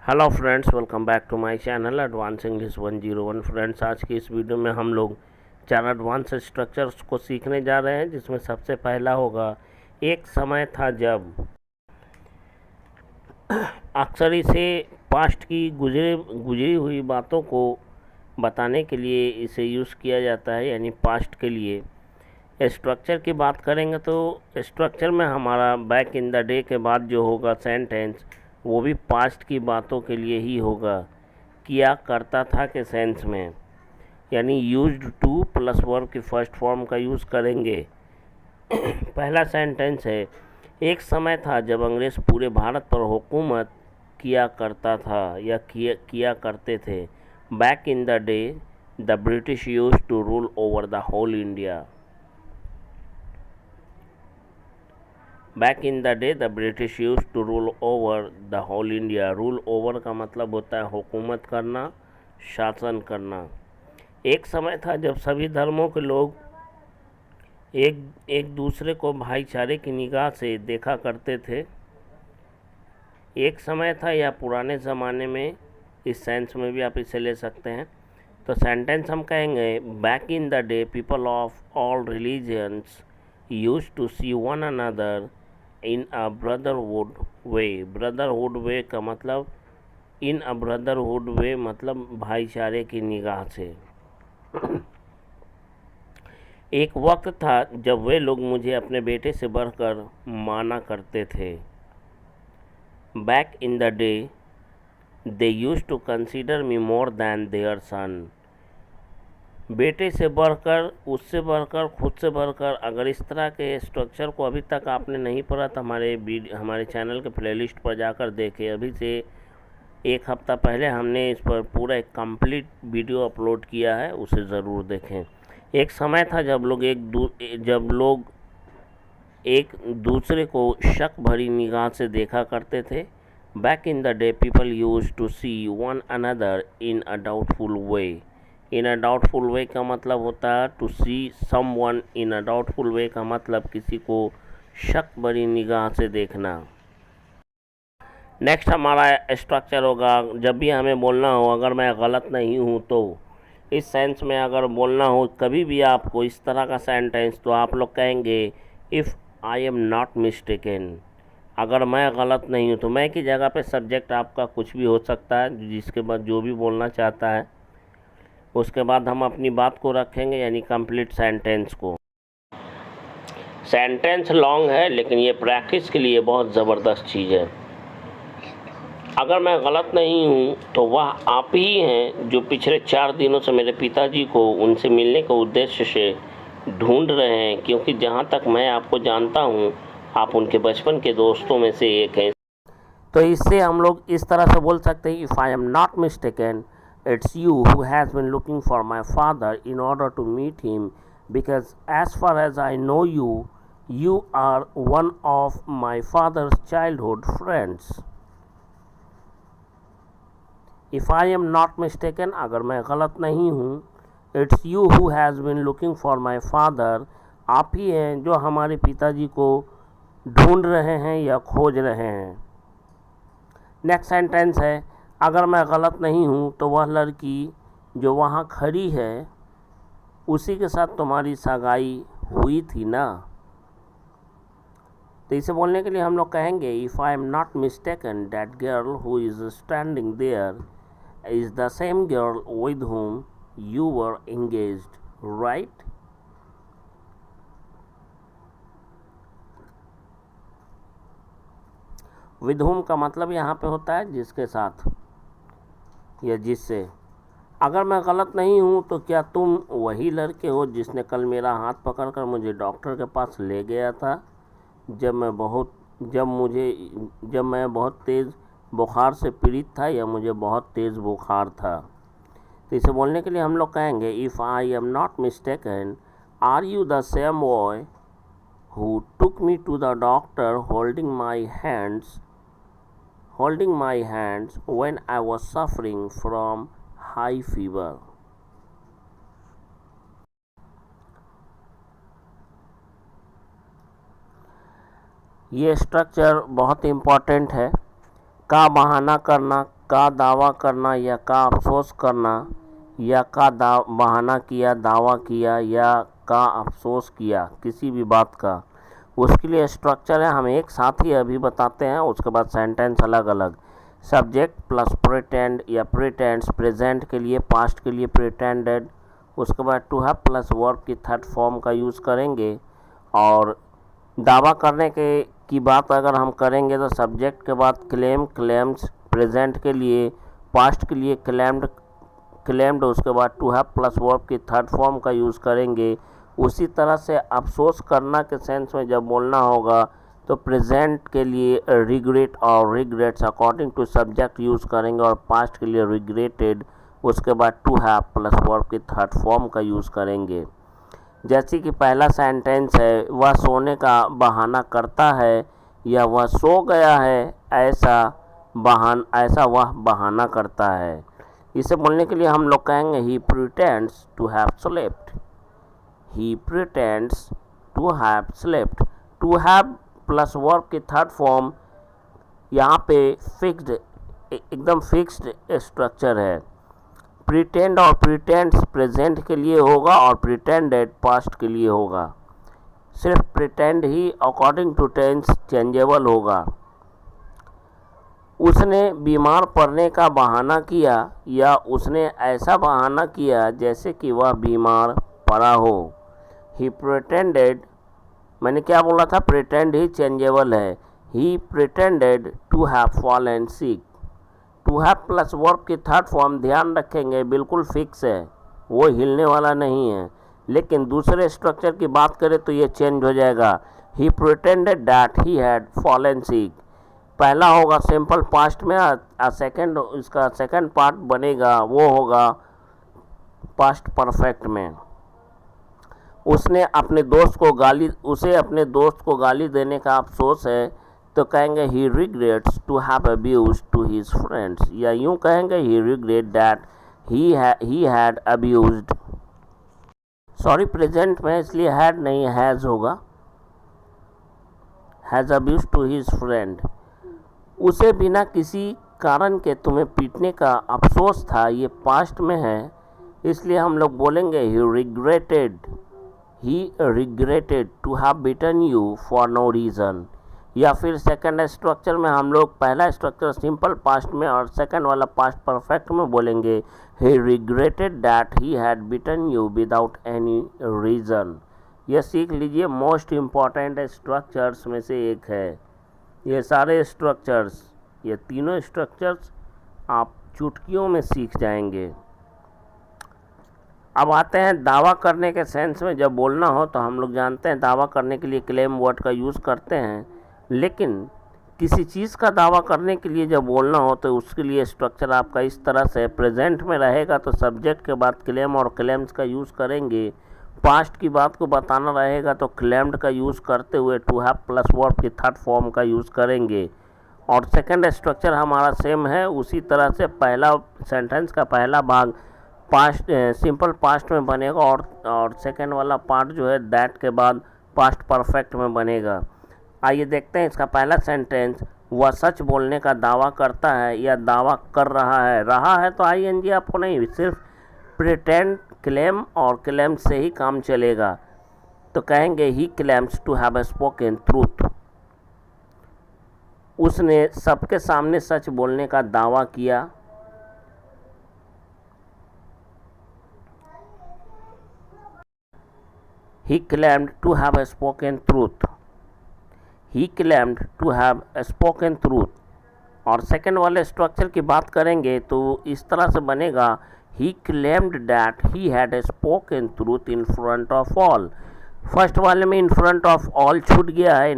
Hello friends, welcome back to my channel advance English 101। Friends, आज की इस video में हम लोग 4 एडवांस स्ट्रक्चर्स को सीखने जा रहे हैं, जिसमें सबसे पहला होगा एक समय था जब। अक्सर इसे पास्ट की गुजरी हुई बातों को बताने के लिए इसे यूज़ किया जाता है, यानी पास्ट के लिए। स्ट्रक्चर की बात करेंगे तो स्ट्रक्चर में हमारा बैक इन द डे के बाद जो होगा सेंटेंस, वो भी पास्ट की बातों के लिए ही होगा, किया करता था के सेंस में, यानी यूज्ड टू प्लस वर्ब की फर्स्ट फॉर्म का यूज़ करेंगे। पहला सेंटेंस है, एक समय था जब अंग्रेज़ पूरे भारत पर हुकूमत किया करता था या किया करते थे। Back in the day the British used to rule over the whole India. Back in the day the British use to rule over the whole India. Rule over का मतलब होता है हुकूमत करना, शासन करना। एक समय था जब सभी धर्मों के लोग एक दूसरे को भाईचारे की निगाह से देखा करते थे। एक समय था या पुराने ज़माने में, इस सेंस में भी आप इसे ले सकते हैं। तो सेंटेंस हम कहेंगे, back in the day people of all religions use to see one another in a brotherhood way. Brotherhood way का मतलब, इन अ ब्रदरहुड वे मतलब भाईचारे की निगाह से। एक वक्त था जब वे लोग मुझे अपने बेटे से बढ़कर माना करते थे। Back in the day they use to consider me more than their son. बेटे से बढ़कर, उससे बढ़कर, खुद से बढ़कर। अगर इस तरह के स्ट्रक्चर को अभी तक आपने नहीं पढ़ा तो हमारे चैनल के प्लेलिस्ट पर जाकर देखें। अभी से एक हफ्ता पहले हमने इस पर पूरा एक कंप्लीट वीडियो अपलोड किया है, उसे ज़रूर देखें। एक समय था जब लोग एक दूसरे को शक भरी निगाह से देखा करते थे। Back in the day people use to see one another in a doubtful way. In a doubtful way का मतलब होता है to see someone in a doubtful way का मतलब किसी को शक भरी निगाह से देखना। नेक्स्ट हमारा स्ट्रक्चर होगा, जब भी हमें बोलना हो अगर मैं गलत नहीं हूँ तो। इस सेंस में अगर बोलना हो कभी भी आपको इस तरह का सेंटेंस, तो आप लोग कहेंगे if I am not mistaken. अगर मैं गलत नहीं हूँ तो मैं की जगह पे सब्जेक्ट आपका कुछ भी हो सकता है, जिसके बाद जो भी बोलना चाहता है उसके बाद हम अपनी बात को रखेंगे, यानी कंप्लीट सेंटेंस को। सेंटेंस लॉन्ग है लेकिन ये प्रैक्टिस के लिए बहुत ज़बरदस्त चीज़ है। अगर मैं गलत नहीं हूँ तो वह आप ही हैं जो पिछले 4 दिनों से मेरे पिताजी को उनसे मिलने के उद्देश्य से ढूंढ रहे हैं, क्योंकि जहाँ तक मैं आपको जानता हूँ आप उनके बचपन के दोस्तों में से एक हैं। तो इससे हम लोग इस तरह से बोल सकते हैं, if I am not mistaken it's you who has been looking for my father in order to meet him, because as far as I know you, you are one of my father's childhood friends. If I am not mistaken, अगर मैं गलत नहीं हूँ, it's you who has been looking for my father, आप ही हैं जो हमारे पिताजी को ढूंढ रहे हैं या खोज रहे हैं। नेक्स्ट सेंटेंस है, अगर मैं गलत नहीं हूँ तो वह लड़की जो वहाँ खड़ी है उसी के साथ तुम्हारी सगाई हुई थी ना। तो इसे बोलने के लिए हम लोग कहेंगे, if I am not mistaken that girl who is standing there is the same girl with whom you were engaged, right? With whom का मतलब यहाँ पे होता है जिसके साथ या जिससे। अगर मैं गलत नहीं हूँ तो क्या तुम वही लड़के हो जिसने कल मेरा हाथ पकड़कर मुझे डॉक्टर के पास ले गया था, जब मैं बहुत तेज़ बुखार से पीड़ित था या मुझे बहुत तेज़ बुखार था। तो इसे बोलने के लिए हम लोग कहेंगे, if I am not mistaken are you the same boy who took me to the doctor holding my hands when I was suffering from high fever. ये स्ट्रक्चर बहुत इम्पॉर्टेंट है। का बहाना करना, का दावा करना या का अफसोस करना या का बहाना किया, दावा किया या का अफसोस किया किसी भी बात का, उसके लिए स्ट्रक्चर है। हम एक साथ ही अभी बताते हैं, उसके बाद सेंटेंस अलग अलग। सब्जेक्ट प्लस प्रिटेंड या प्रिटेंड्स, प्रेजेंट के लिए, पास्ट के लिए प्रिटेंडेड। उसके बाद टू हैव प्लस वर्ब की थर्ड फॉर्म का यूज़ करेंगे। और दावा करने की बात अगर हम करेंगे तो सब्जेक्ट के बाद क्लेम, क्लेम्स, प्रेजेंट के लिए, पास्ट के लिए क्लेम्ड, क्लेम्ड। उसके बाद टू हैव प्लस वर्ब की थर्ड फॉर्म का यूज़ करेंगे। उसी तरह से अफसोस करना के सेंस में जब बोलना होगा तो प्रेजेंट के लिए रिग्रेट और regrets according to subject use करेंगे, और पास्ट के लिए रिग्रेटेड। उसके बाद टू हैव प्लस वर्ब की थर्ड फॉर्म का यूज़ करेंगे। जैसे कि पहला सेंटेंस है, वह सोने का बहाना करता है या वह सो गया है, ऐसा वह बहाना करता है। इसे बोलने के लिए हम लोग कहेंगे he pretends to have slept. He pretends to have slept. To have plus verb की थर्ड फॉर्म यहाँ पे फिक्स्ड, एकदम फिक्स्ड स्ट्रक्चर है। प्रिटेंड और प्रिटेंड्स प्रेजेंट के लिए होगा और प्रिटेंडेड पास्ट के लिए होगा। सिर्फ प्रिटेंड ही अकॉर्डिंग टू टेंस चेंजेबल होगा। उसने बीमार पड़ने का बहाना किया या उसने ऐसा बहाना किया जैसे कि वह बीमार पड़ा हो। ही प्रिटेंडेड, मैंने क्या बोला था, प्रिटेंड ही चेंजेबल है। He pretended to have fallen sick. To have plus verb की थर्ड फॉर्म ध्यान रखेंगे बिल्कुल फिक्स है, वो हिलने वाला नहीं है। लेकिन दूसरे स्ट्रक्चर की बात करें तो ये चेंज हो जाएगा। He pretended that he had fallen sick. पहला होगा सिंपल पास्ट में, सेकंड, इसका सेकंड पार्ट बनेगा वो होगा पास्ट परफेक्ट में। उसे अपने दोस्त को गाली देने का अफसोस है तो कहेंगे he regrets to have abused to his friends, या यूं कहेंगे he regret that he had abused. Sorry, present में इसलिए हैड नहीं हैज़ होगा, has abused to his friend. उसे बिना किसी कारण के तुम्हें पीटने का अफसोस था, ये पास्ट में है, इसलिए हम लोग बोलेंगे he regretted to have beaten you for no reason. या फिर सेकंड स्ट्रक्चर में हम लोग पहला स्ट्रक्चर सिंपल पास्ट में और सेकंड वाला पास्ट परफेक्ट में बोलेंगे he regretted that he had beaten you without any reason. यह सीख लीजिए, मोस्ट इम्पॉर्टेंट स्ट्रक्चर्स में से एक है। ये सारे स्ट्रक्चर्स, ये तीनों स्ट्रक्चर्स आप चुटकियों में सीख जाएंगे। अब आते हैं दावा करने के सेंस में। जब बोलना हो तो हम लोग जानते हैं दावा करने के लिए क्लेम वर्ड का यूज़ करते हैं, लेकिन किसी चीज़ का दावा करने के लिए जब बोलना हो तो उसके लिए स्ट्रक्चर आपका इस तरह से प्रेजेंट में रहेगा तो सब्जेक्ट के बाद क्लेम और क्लेम्स का यूज़ करेंगे। पास्ट की बात को बताना रहेगा तो क्लेम्ड का यूज़ करते हुए टू हैव प्लस वर्ब की थर्ड फॉर्म का यूज़ करेंगे। और सेकंड स्ट्रक्चर हमारा सेम है, उसी तरह से पहला सेंटेंस का पहला भाग पास्ट, सिंपल पास्ट में बनेगा और सेकंड वाला पार्ट जो है दैट के बाद पास्ट परफेक्ट में बनेगा। आइए देखते हैं इसका पहला सेंटेंस। वह सच बोलने का दावा करता है या दावा कर रहा है तो आईएनजी आपको नहीं, सिर्फ प्रिटेंड, क्लेम और क्लेम से ही काम चलेगा। तो कहेंगे he claims to have spoken truth. उसने सबके सामने सच बोलने का दावा किया। He claimed to have spoken truth. He claimed to have spoken truth. और सेकंड वाले स्ट्रक्चर की बात करेंगे तो इस तरह से बनेगा he claimed that he had spoken truth in front of all। First वाले में in front of all छूट गया है,